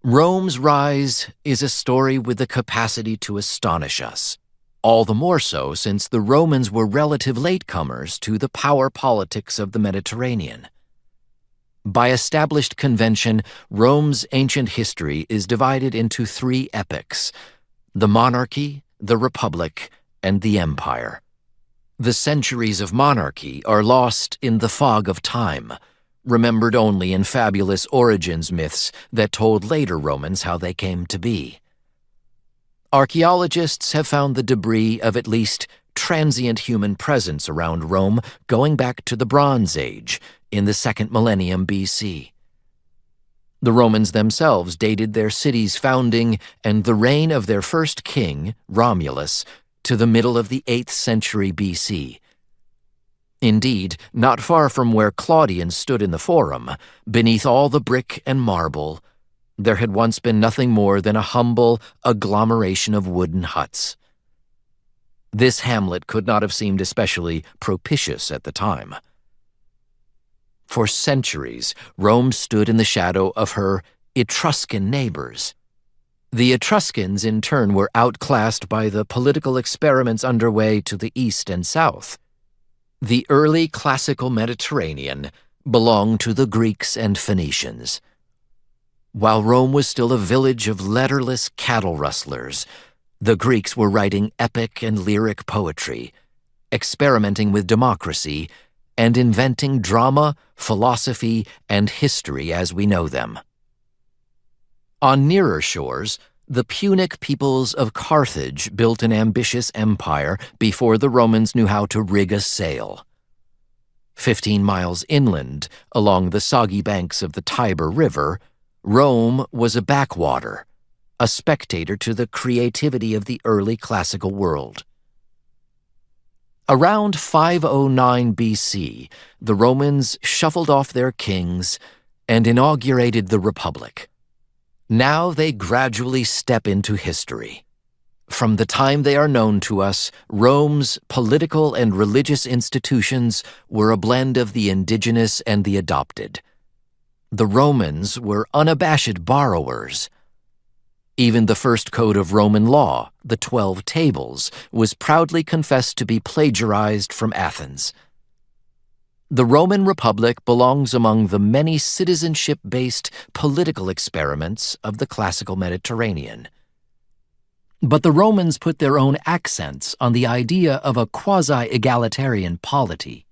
Rome's rise is a story with the capacity to astonish us, all the more so since the Romans were relative latecomers to the power politics of the Mediterranean. By established convention, Rome's ancient history is divided into three epochs: the monarchy, the republic, and the empire. The centuries of monarchy are lost in the fog of time, remembered only in fabulous origins myths that told later Romans how they came to be. Archaeologists have found the debris of at least transient human presence around Rome going back to the Bronze Age in the 2nd millennium BC. The Romans themselves dated their city's founding and the reign of their first king, Romulus, to the middle of the 8th century BC. Indeed, not far from where Claudian stood in the Forum, beneath all the brick and marble, there had once been nothing more than a humble agglomeration of wooden huts. This hamlet could not have seemed especially propitious at the time. For centuries, Rome stood in the shadow of her Etruscan neighbors. The Etruscans, in turn, were outclassed by the political experiments underway to the east and south. The early classical Mediterranean belonged to the Greeks and Phoenicians. While Rome was still a village of letterless cattle rustlers, the Greeks were writing epic and lyric poetry, experimenting with democracy, and inventing drama, philosophy, and history as we know them. On nearer shores, the Punic peoples of Carthage built an ambitious empire before the Romans knew how to rig a sail. 15 miles inland, along the soggy banks of the Tiber River, Rome was a backwater, a spectator to the creativity of the early classical world. Around 509 BC, the Romans shuffled off their kings and inaugurated the Republic. Now they gradually step into history. From the time they are known to us, Rome's political and religious institutions were a blend of the indigenous and the adopted. The Romans were unabashed borrowers. Even the first code of Roman law, the 12 Tables, was proudly confessed to be plagiarized from Athens. The Roman Republic belongs among the many citizenship-based political experiments of the classical Mediterranean. But the Romans put their own accents on the idea of a quasi-egalitarian polity.